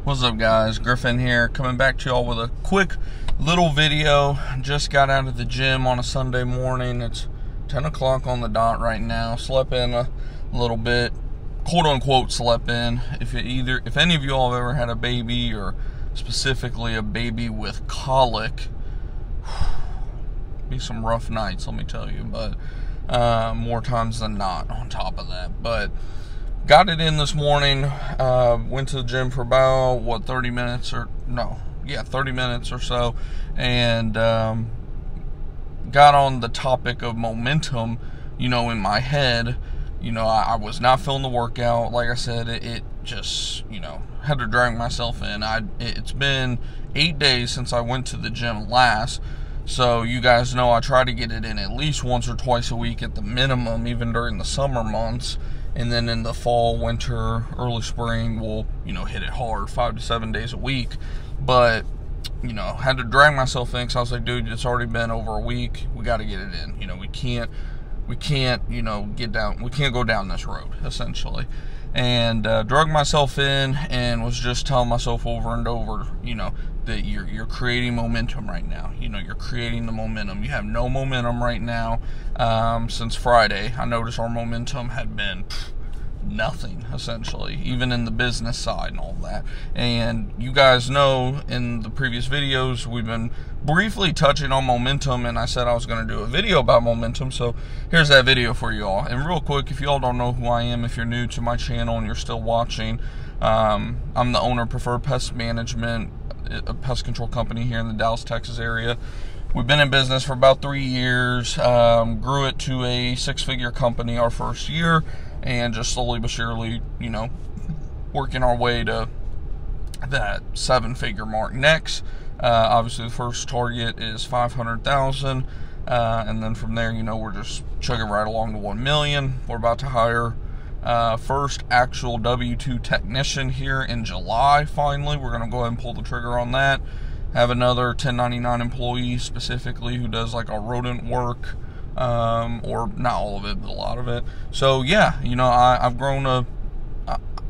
What's up, guys? Griffin here, coming back to y'all with a quick little video. Just got out of the gym on a Sunday morning. It's 10 o'clock on the dot right now. Slept in a little bit, quote unquote slept in. If any of you all have ever had a baby, or specifically a baby with colic, be some rough nights, let me tell you, but more times than not on top of that. But got it in this morning, went to the gym for about, 30 minutes or so, and got on the topic of momentum, in my head. I was not feeling the workout. Like I said, it just, had to drag myself in. It's been 8 days since I went to the gym last, so you guys know I try to get it in at least once or twice a week at the minimum, even during the summer months. And then in the fall, winter, early spring, we'll, hit it hard, 5 to 7 days a week. But, had to drag myself in, because I was like, dude, it's already been over a week. We got to get it in. We can't, we can't go down this road, essentially. And drug myself in and was just telling myself over and over, that you're creating momentum right now. You're creating the momentum. You have no momentum right now. Since Friday, I noticed our momentum had been nothing, essentially, even in the business side and all that. And you guys know, in the previous videos, we've been briefly touching on momentum, and I said I was going to do a video about momentum, so here's that video for you all. And real quick, if you all don't know who I am, if you're new to my channel and you're still watching, I'm the owner of Preferred Pest Management, a pest control company here in the Dallas, Texas area. We've been in business for about 3 years, grew it to a 6-figure company our first year, and just slowly but surely, working our way to that 7-figure mark next. Obviously, the first target is 500,000, and then from there, we're just chugging right along to 1 million. We're about to hire first actual W-2 technician here in July. Finally, we're going to go ahead and pull the trigger on that. Have another 1099 employee specifically who does like our rodent work, or not all of it, but a lot of it. So yeah, I've grown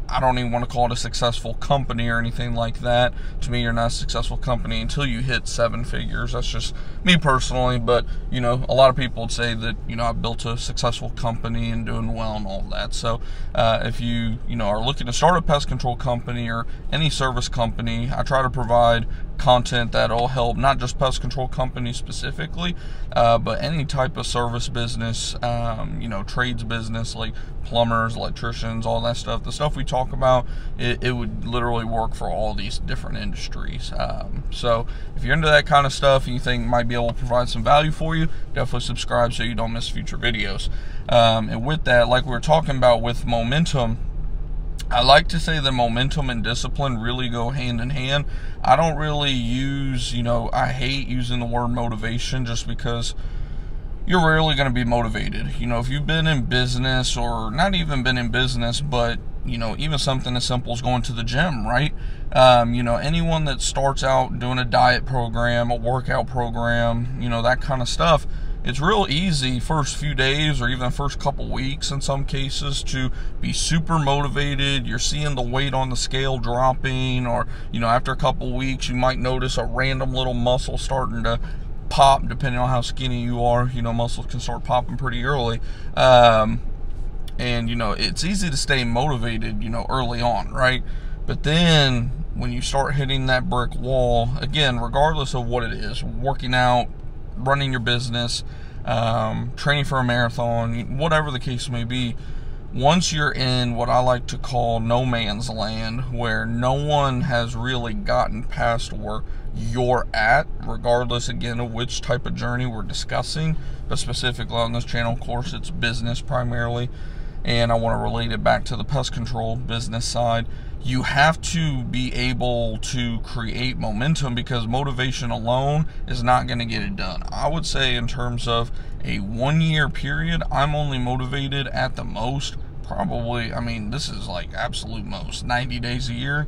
I don't even want to call it a successful company or anything like that. To me, you're not a successful company until you hit 7 figures. That's just me personally, but a lot of people would say that I've built a successful company and doing well and all that. So if you are looking to start a pest control company or any service company, I try to provide content that'll help not just pest control companies specifically, but any type of service business, trades business like plumbers, electricians, all that stuff. The stuff we talk about, it would literally work for all these different industries. So if you're into that kind of stuff and you think might be able to provide some value for you, definitely subscribe so you don't miss future videos. And with that, like we were talking about with momentum, I like to say that momentum and discipline really go hand in hand. I don't really use, I hate using the word motivation, just because you're rarely going to be motivated. If you've been in business, or not even been in business, but, even something as simple as going to the gym, right? Anyone that starts out doing a diet program, a workout program, that kind of stuff, it's real easy first few days, or even first couple weeks in some cases, to be super motivated. You're seeing the weight on the scale dropping, or, after a couple weeks, you might notice a random little muscle starting to pop, depending on how skinny you are. Muscles can start popping pretty early. And, it's easy to stay motivated, early on, right? But then when you start hitting that brick wall, again, regardless of what it is, working out, running your business, training for a marathon, whatever the case may be, once you're in what I like to call no man's land, where no one has really gotten past where you're at, regardless again of which type of journey we're discussing, but specifically on this channel, of course, it's business primarily, and I want to relate it back to the pest control business side. You have to be able to create momentum, because motivation alone is not going to get it done. I would say in terms of a 1-year period, I'm only motivated at the most, probably, this is like absolute most, 90 days a year.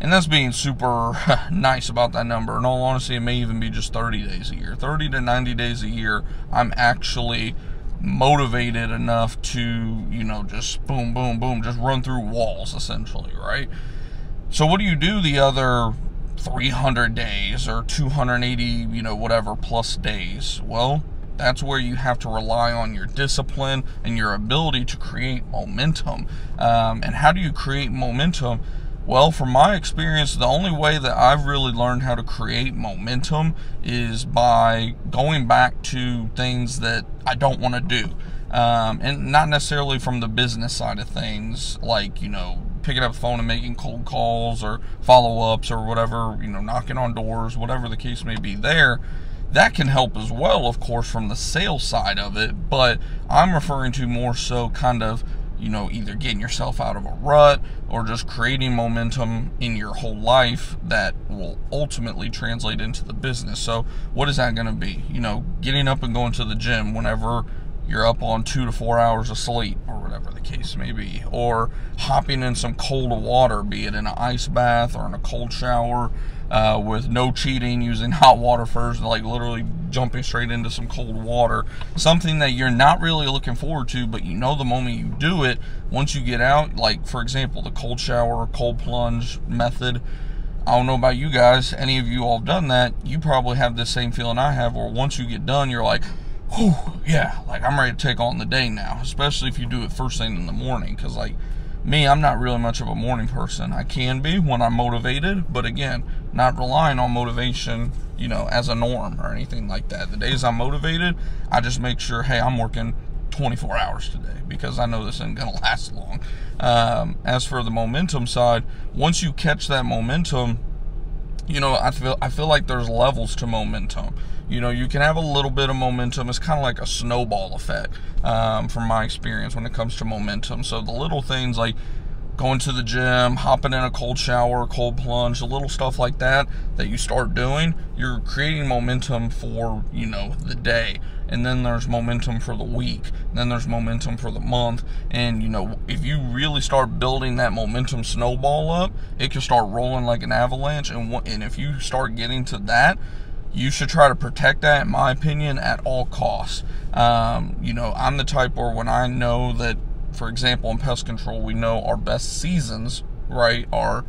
And that's being super nice about that number. In all honesty, it may even be just 30 days a year. 30 to 90 days a year, I'm actually motivated enough to, just boom, boom, boom, just run through walls, essentially, right? So what do you do the other 300 days or 280, you know, whatever plus days? Well, that's where you have to rely on your discipline and your ability to create momentum. And how do you create momentum? Well, from my experience, the only way that I've really learned how to create momentum is by going back to things that I don't want to do. And not necessarily from the business side of things, like, you know, picking up the phone and making cold calls or follow-ups or whatever, you know, knocking on doors, whatever the case may be there. That can help as well, of course, from the sales side of it, but I'm referring to more so kind of, you know, either getting yourself out of a rut or just creating momentum in your whole life that will ultimately translate into the business. So what is that going to be? You know, getting up and going to the gym whenever you're up on 2 to 4 hours of sleep or whatever the case may be, or hopping in some cold water, be it in an ice bath or in a cold shower, with no cheating, using hot water first, like literally jumping straight into some cold water. Something that you're not really looking forward to, but you know the moment you do it, once you get out, like for example, the cold shower or cold plunge method. I don't know about you guys, any of you all have done that, you probably have the same feeling I have, where once you get done, you're like, whew, yeah, like I'm ready to take on the day now, especially if you do it first thing in the morning, because like me, I'm not really much of a morning person. I can be when I'm motivated, but again, not relying on motivation, you know, as a norm or anything like that. The days I'm motivated, I just make sure, hey, I'm working 24 hours today because I know this isn't going to last long. As for the momentum side, once you catch that momentum, you know, I feel like there's levels to momentum. You know, you can have a little bit of momentum. It's kind of like a snowball effect, from my experience when it comes to momentum. So the little things like going to the gym, hopping in a cold shower, cold plunge, the little stuff like that you start doing, you're creating momentum for, you know, the day. And then there's momentum for the week. And then there's momentum for the month. And, you know, if you really start building that momentum snowball up, it can start rolling like an avalanche. And if you start getting to that, you should try to protect that, in my opinion, at all costs. You know, I'm the type where when I know that, for example, in pest control, we know our best seasons, right, are,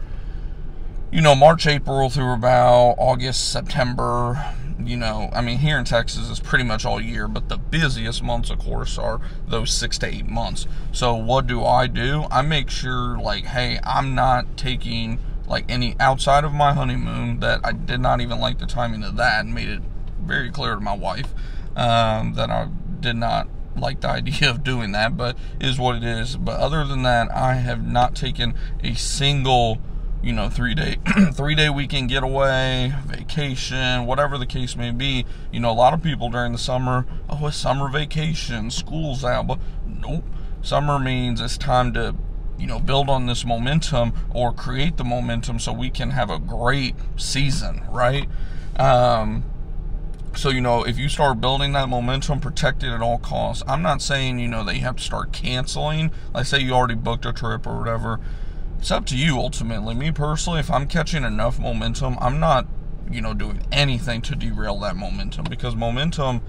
you know, March, April through about August, September. You know, I mean, here in Texas, it's pretty much all year, but the busiest months, of course, are those 6 to 8 months. So what do? I make sure, like, hey, I'm not taking like any outside of my honeymoon, that I did not even like the timing of that, and made it very clear to my wife that I did not like the idea of doing that, but it is what it is. But other than that, I have not taken a single, you know, 3-day weekend getaway, vacation, whatever the case may be. You know, a lot of people during the summer, oh, it's summer vacation, school's out, but nope. Summer means it's time to, you know, build on this momentum or create the momentum so we can have a great season, right? So, you know, if you start building that momentum, protect it at all costs. I'm not saying, you know, that you have to start canceling. Like, say you already booked a trip or whatever. It's up to you, ultimately. Me personally, if I'm catching enough momentum, I'm not, you know, doing anything to derail that momentum, because momentum,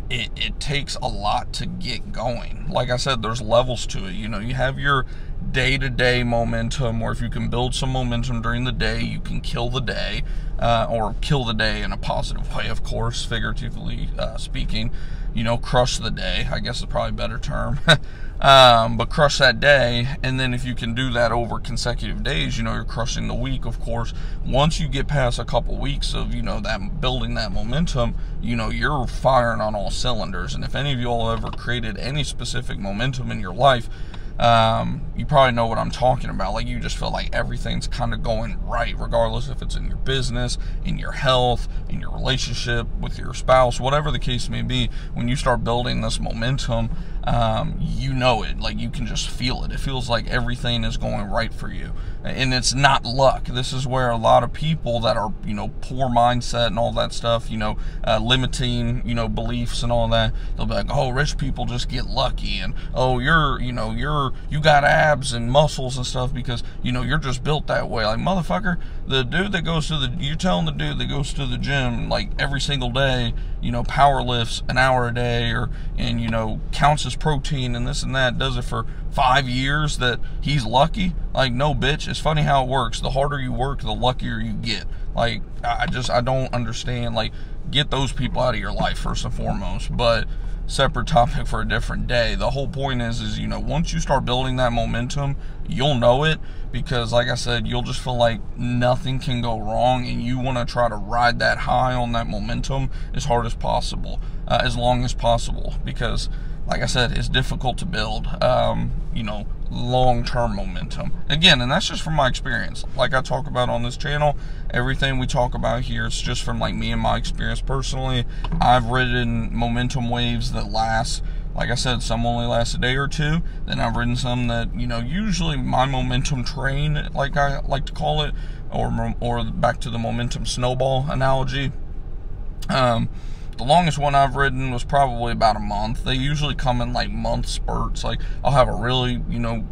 it takes a lot to get going. Like I said, there's levels to it. You know, you have your day-to-day momentum, or if you can build some momentum during the day, you can kill the day, or kill the day in a positive way, of course, figuratively speaking. You know, crush the day, I guess is probably a better term. But crush that day, and then if you can do that over consecutive days, you know, you're crushing the week, of course. Once you get past a couple weeks of, you know, that building that momentum, you know, you're firing on all cylinders. And if any of you all ever created any specific momentum in your life, you probably know what I'm talking about. Like, you just feel like everything's kind of going right, regardless if it's in your business, in your health, in your relationship with your spouse, whatever the case may be. When you start building this momentum, you know it. Like, you can just feel it. It feels like everything is going right for you. And it's not luck. This is where a lot of people that are, you know, poor mindset and all that stuff, you know, limiting, you know, beliefs and all that, they'll be like, oh, rich people just get lucky, and oh, you got abs and muscles and stuff because, you know, you're just built that way. Like, motherfucker, the dude that goes to you're telling the dude that goes to the gym like every single day, you know, power lifts an hour a day, and, you know, counts his this protein and this and that, does it for 5 years, that he's lucky. Like, no, bitch. It's funny how it works. The harder you work, the luckier you get. Like, I don't understand. Like, get those people out of your life first and foremost. But separate topic for a different day. The whole point is you know, once you start building that momentum, you'll know it, because like I said, you'll just feel like nothing can go wrong, and you want to try to ride that high on that momentum as hard as possible, as long as possible, because like I said, it's difficult to build you know, long-term momentum. Again, and that's just from my experience. Like I talk about on this channel, everything we talk about here, it's just from like me and my experience personally. I've ridden momentum waves that last, like I said, some only last a day or two. Then I've ridden some that, you know, usually my momentum train, like I like to call it, or back to the momentum snowball analogy. The longest one I've ridden was probably about a month. They usually come in like month spurts. Like, I'll have a really, you know,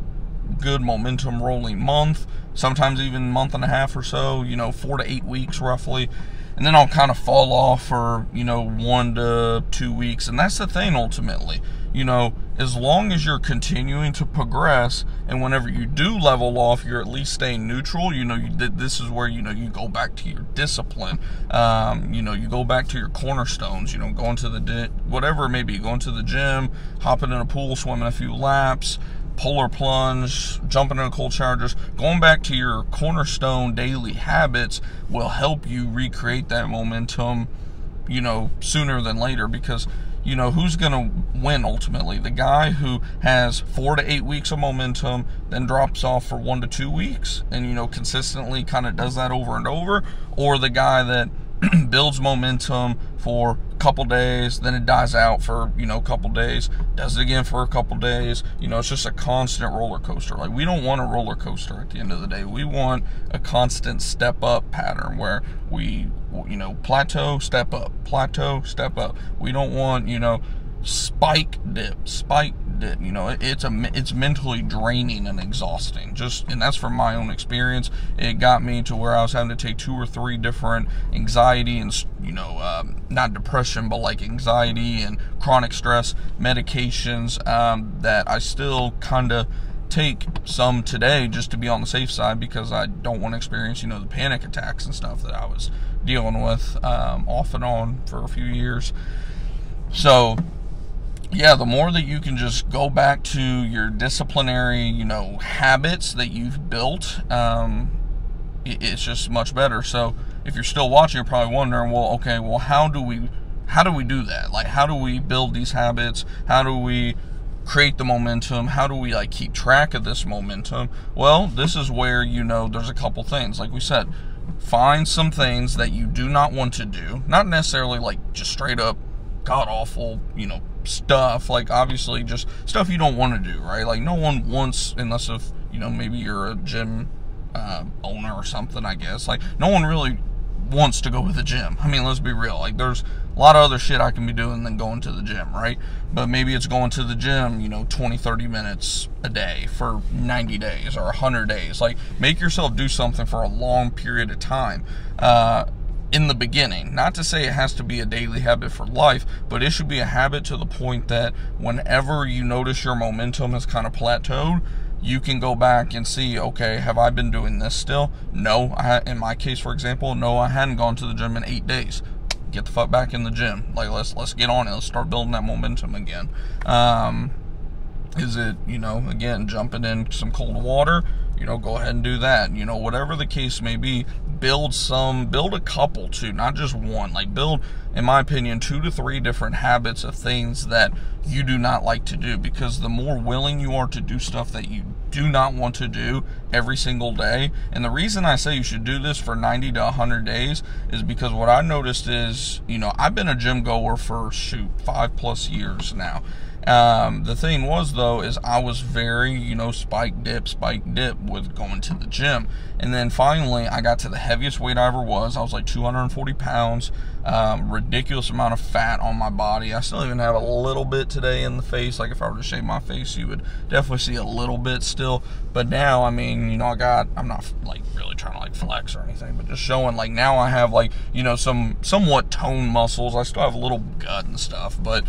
good momentum rolling month, sometimes even month and a half or so, you know, 4 to 8 weeks roughly. And then I'll kind of fall off for, you know, 1 to 2 weeks. And that's the thing, ultimately. You know, as long as you're continuing to progress, and whenever you do level off, you're at least staying neutral. You know, this is where, you know, you go back to your discipline. You know, you go back to your cornerstones, you know, going to the, whatever it may be, going to the gym, hopping in a pool, swimming a few laps, polar plunge, jumping in a cold shower, just going back to your cornerstone daily habits will help you recreate that momentum, you know, sooner than later. Because, you know, who's going to win ultimately? The guy who has 4 to 8 weeks of momentum, then drops off for 1 to 2 weeks, and, you know, consistently kind of does that over and over, or the guy that builds momentum for a couple days, then it dies out for, you know, a couple days, does it again for a couple days. You know, it's just a constant roller coaster. Like, we don't want a roller coaster at the end of the day. We want a constant step up pattern where we, you know, plateau, step up, plateau, step up. We don't want, you know, spike dip. You know, it's mentally draining and exhausting. And that's from my own experience. It got me to where I was having to take 2 or 3 different anxiety and, you know, not depression, but like anxiety and chronic stress medications that I still kind of take some today, just to be on the safe side, because I don't want to experience, you know, the panic attacks and stuff that I was dealing with off and on for a few years. So yeah, the more that you can just go back to your disciplinary, you know, habits that you've built, it's just much better. So if you're still watching, you're probably wondering, well, okay, well, how do we do that? Like, how do we build these habits? How do we create the momentum? How do we, like, keep track of this momentum? Well, this is where, you know, there's a couple things. Like we said, find some things that you do not want to do. Not necessarily like just straight up god-awful, you know, stuff. Like, obviously just stuff you don't want to do, right? Like, no one wants, unless if, you know, maybe you're a gym owner or something, I guess. Like, no one really wants to go to the gym. I mean, let's be real. Like, there's a lot of other shit I can be doing than going to the gym, right? But maybe it's going to the gym, you know, 20, 30 minutes a day for 90 days or 100 days. Like, make yourself do something for a long period of time. In the beginning, not to say it has to be a daily habit for life, but it should be a habit to the point that whenever you notice your momentum has kind of plateaued, you can go back and see, okay, have I been doing this still? No, in my case, for example, no, I hadn't gone to the gym in 8 days. Get the fuck back in the gym. Like, let's get on it. Let's start building that momentum again. Is it, you know, again, jumping in some cold water? You know, go ahead and do that. You know, whatever the case may be, build a couple too, not just one. Like, build, in my opinion, 2 to 3 different habits of things that you do not like to do, because the more willing you are to do stuff that you do not want to do every single day. And the reason I say you should do this for 90 to 100 days is because what I noticed is, you know, I've been a gym goer for 5+ years now. The thing was, though, is I was very, you know, spike dip with going to the gym. And then finally I got to the heaviest weight I ever was. I was like 240 pounds, ridiculous amount of fat on my body. I still even have a little bit today in the face. Like, if I were to shave my face, you would definitely see a little bit still. But now, I mean, you know, I'm not like really trying to like flex or anything, but just showing, like, now I have, like, you know, somewhat toned muscles. I still have a little gut and stuff, but,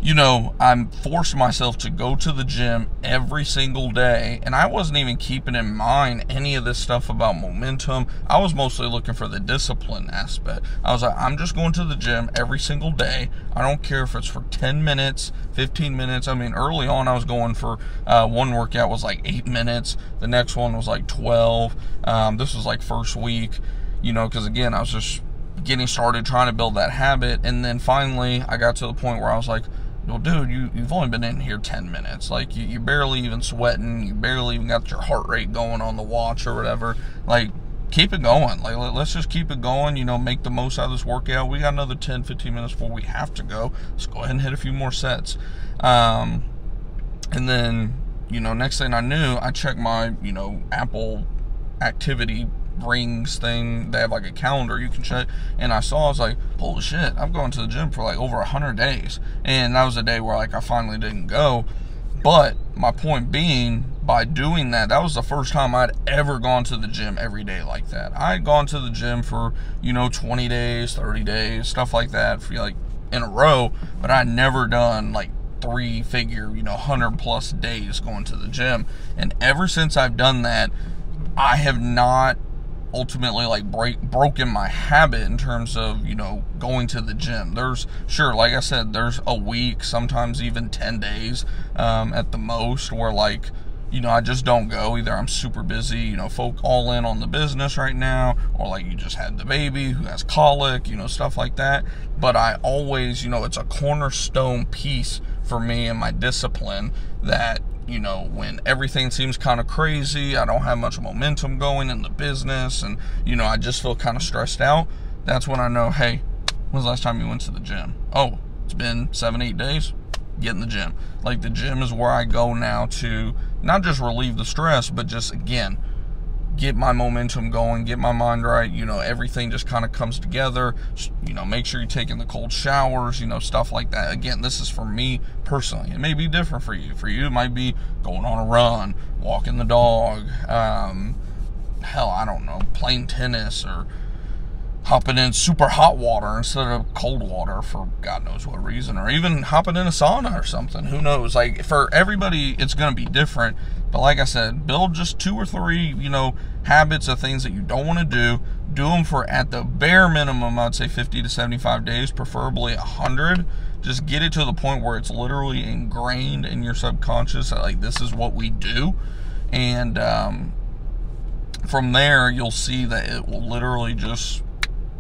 you know, I'm forced myself to go to the gym every single day, and I wasn't even keeping in mind any of this stuff about momentum. I was mostly looking for the discipline aspect. I was like, I'm just going to the gym every single day. I don't care if it's for 10 minutes, 15 minutes. I mean, early on, I was going for one workout was like 8 minutes. The next one was like 12. This was like first week, you know, because again, I was just getting started trying to build that habit. And then finally, I got to the point where I was like, well, dude, you've only been in here 10 minutes. Like, you're barely even sweating. You barely even got your heart rate going on the watch or whatever. Like, keep it going. Like, let's just keep it going, you know, make the most out of this workout. We got another 10, 15 minutes before we have to go. Let's go ahead and hit a few more sets. And then, you know, next thing I knew, I checked my, you know, Apple activity rings thing. They have like a calendar you can check, and I was like, holy shit, I'm going to the gym for like over 100 days. And that was a day where like I finally didn't go. But my point being, by doing that, that was the first time I'd ever gone to the gym every day like that. I had gone to the gym for, you know, 20 days, 30 days, stuff like that, for like in a row, but I'd never done like 3-figure, you know, 100+ days going to the gym. And ever since I've done that, I have not ultimately like broken my habit in terms of, you know, going to the gym. There's, sure, like I said, there's a week, sometimes even 10 days at the most, where like, you know, I just don't go. Either I'm super busy, you know, folk all in on the business right now, or like you just had the baby who has colic, you know, stuff like that. But I always, you know, it's a cornerstone piece for me and my discipline that, you know, when everything seems kind of crazy, I don't have much momentum going in the business, and, you know, I just feel kind of stressed out, that's when I know, hey, when's the last time you went to the gym? Oh, it's been 7-8 days. Get in the gym. Like, the gym is where I go now to not just relieve the stress, but just, again, get my momentum going, get my mind right, you know, everything just kind of comes together, you know, make sure you're taking the cold showers, you know, stuff like that. Again, this is for me personally. It may be different for you. For you, it might be going on a run, walking the dog, hell, I don't know, playing tennis, or hopping in super hot water instead of cold water for God knows what reason, or even hopping in a sauna or something. Who knows? Like, for everybody, it's going to be different. But like I said, build just 2 or 3, you know, habits of things that you don't want to do. Do them for, at the bare minimum, I'd say 50 to 75 days, preferably 100. Just get it to the point where it's literally ingrained in your subconscious that, like, this is what we do. And from there, you'll see that it will literally just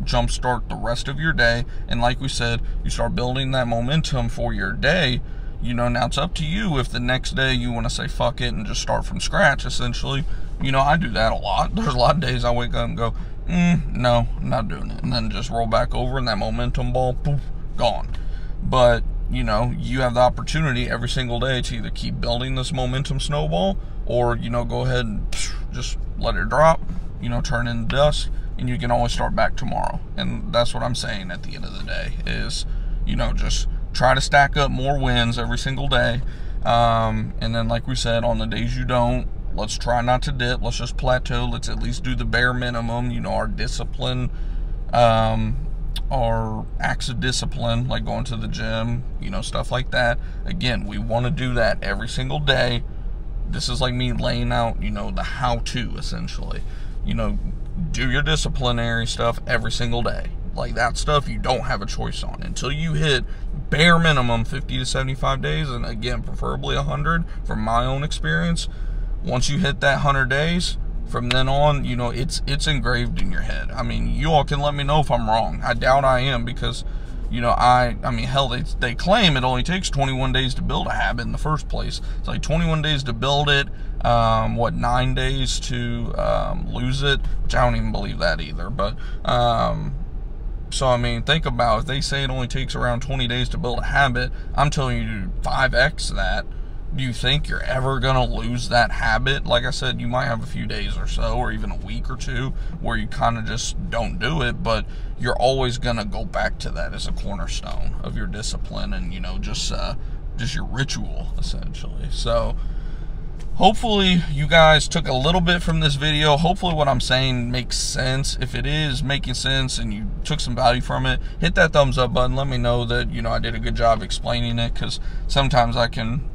jumpstart the rest of your day. And like we said, you start building that momentum for your day. You know, now it's up to you if the next day you want to say fuck it and just start from scratch, essentially. You know, I do that a lot. There's a lot of days I wake up and go, no, I'm not doing it. And then just roll back over, and that momentum ball, poof, gone. But, you know, you have the opportunity every single day to either keep building this momentum snowball, or, you know, go ahead and just let it drop, you know, turn into dust, and you can always start back tomorrow. And that's what I'm saying at the end of the day is, you know, just try to stack up more wins every single day. And then, like we said, on the days you don't, let's try not to dip. Let's just plateau. Let's at least do the bare minimum, you know, our discipline, our acts of discipline, like going to the gym, you know, stuff like that. Again, we want to do that every single day. This is like me laying out, you know, the how-to, essentially. You know, do your disciplinary stuff every single day. Like, that stuff you don't have a choice on until you hit bare minimum 50 to 75 days, and again, preferably 100 from my own experience. Once you hit that 100 days, from then on, you know, it's engraved in your head. I mean, you all can let me know if I'm wrong. I doubt I am, because, you know, I mean, hell, they claim it only takes 21 days to build a habit in the first place. It's like 21 days to build it, 9 days to lose it, which I don't even believe that either. But so, I mean, think about, if they say it only takes around 20 days to build a habit, I'm telling you to 5x that. Do you think you're ever going to lose that habit? Like I said, you might have a few days or so, or even a week or two, where you kind of just don't do it, but you're always going to go back to that as a cornerstone of your discipline and, you know, just your ritual, essentially. So, hopefully you guys took a little bit from this video. Hopefully what I'm saying makes sense. If it is making sense and you took some value from it, hit that thumbs up button. Let me know that, you know, I did a good job explaining it, because sometimes I can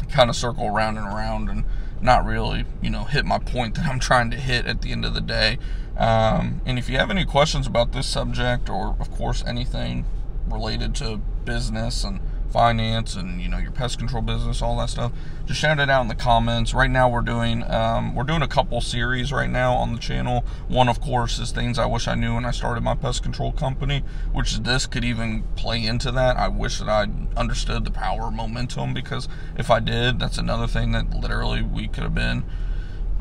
kind of circle around and not really, you know, hit my point that I'm trying to hit at the end of the day. And if you have any questions about this subject, or of course anything related to business and finance and, you know, your pest control business, all that stuff, just shout it out in the comments. Right now we're doing a couple series right now on the channel. One, of course, is things I wish I knew when I started my pest control company, which this could even play into that. I wish that I understood the power of momentum, because if I did, that's another thing that literally we could have been,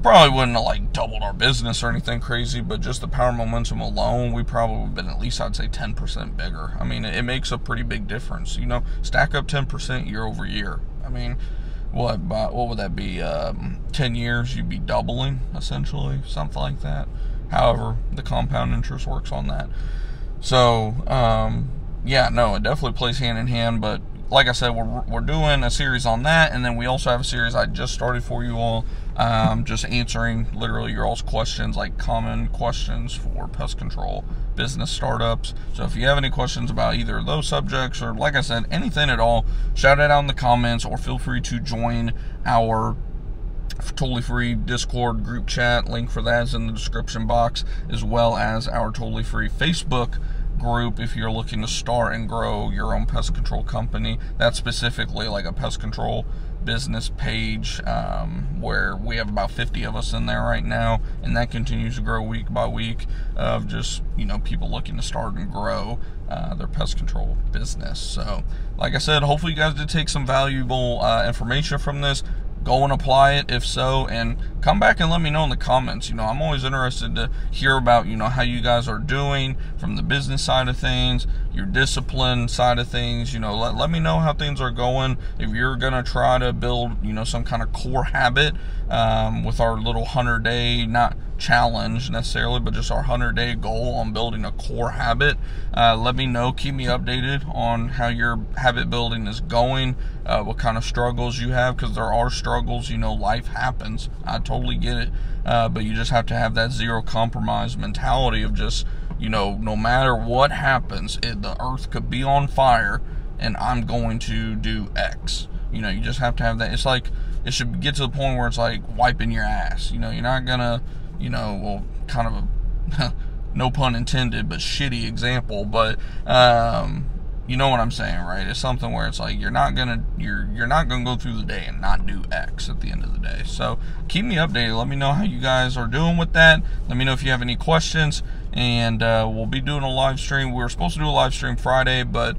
probably wouldn't have like doubled our business or anything crazy, but just the power of momentum alone, we probably would have been at least, I'd say, 10% bigger. I mean, it makes a pretty big difference, you know. Stack up 10% year over year. I mean, what would that be? 10 years, you'd be doubling, essentially, something like that. However, the compound interest works on that. So, yeah, no, it definitely plays hand in hand, but like I said, we're doing a series on that, and then we also have a series I just started for you all, just answering literally your all's questions, like common questions for pest control business startups. So if you have any questions about either of those subjects, or like I said, anything at all, shout it out in the comments, or feel free to join our totally free Discord group chat. Link for that is in the description box, as well as our totally free Facebook group if you're looking to start and grow your own pest control company. That's specifically like a pest control business page, where we have about 50 of us in there right now, and that continues to grow week by week, of just, you know, people looking to start and grow their pest control business. So like I said, hopefully you guys did take some valuable information from this. Go and apply it if so, and come back and let me know in the comments. You know, I'm always interested to hear about, you know, how you guys are doing from the business side of things, your discipline side of things. You know, let me know how things are going. If you're gonna try to build, you know, some kind of core habit with our little 100-day, not challenge necessarily, but just our 100-day goal on building a core habit, let me know. Keep me updated on how your habit building is going, what kind of struggles you have, because there are struggles. You know, life happens, I totally get it, but you just have to have that zero compromise mentality of just, you know, no matter what happens, the earth could be on fire and I'm going to do X. You know, you just have to have that. It's like, it should get to the point where it's like wiping your ass. You know, you're not gonna, you know, well, kind of a no pun intended, but shitty example, but you know what I'm saying, right? It's something where it's like you're not gonna go through the day and not do X at the end of the day. So keep me updated. Let me know how you guys are doing with that. Let me know if you have any questions, and we'll be doing a live stream. We were supposed to do a live stream Friday, but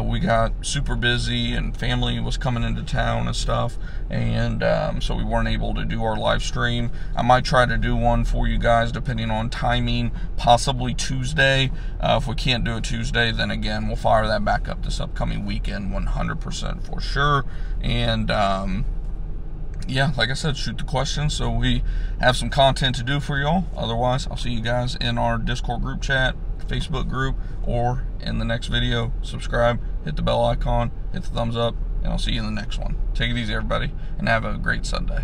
we got super busy and family was coming into town and stuff, and so we weren't able to do our live stream. I might try to do one for you guys depending on timing, possibly Tuesday. If we can't do it Tuesday, then again, we'll fire that back up this upcoming weekend 100% for sure. And yeah, like I said, shoot the questions so we have some content to do for y'all. Otherwise, I'll see you guys in our Discord group chat, Facebook group, or in the next video. Subscribe, hit the bell icon, hit the thumbs up, and I'll see you in the next one. Take it easy, everybody, and have a great Sunday.